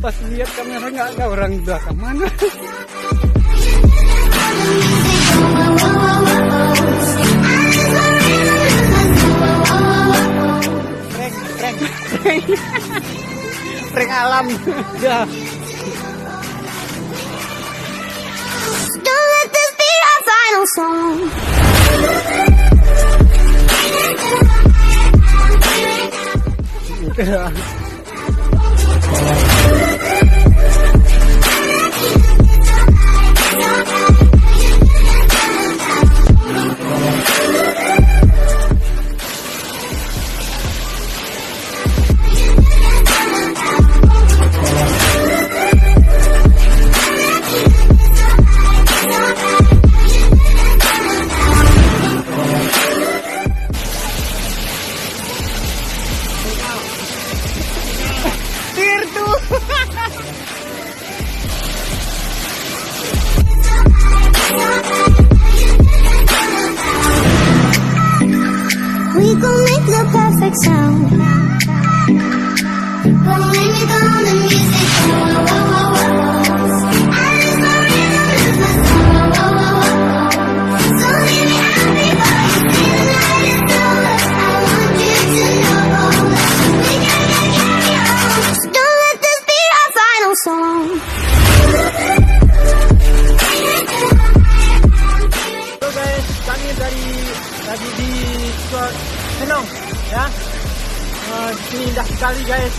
Pas lihat kamera nggak ada orang belakang mana. Prank alam. Ya. Don't let this be our final song. Ya. We gon' make the perfect sound. Gonna make me go on the music. I lose my rhythm, lose my soul. So leave me happy, but you see the night is over. I want you to know we gotta carry on. So don't let this be our final song. So guys, kami lagi di Senong ya. Di sini indah sekali guys.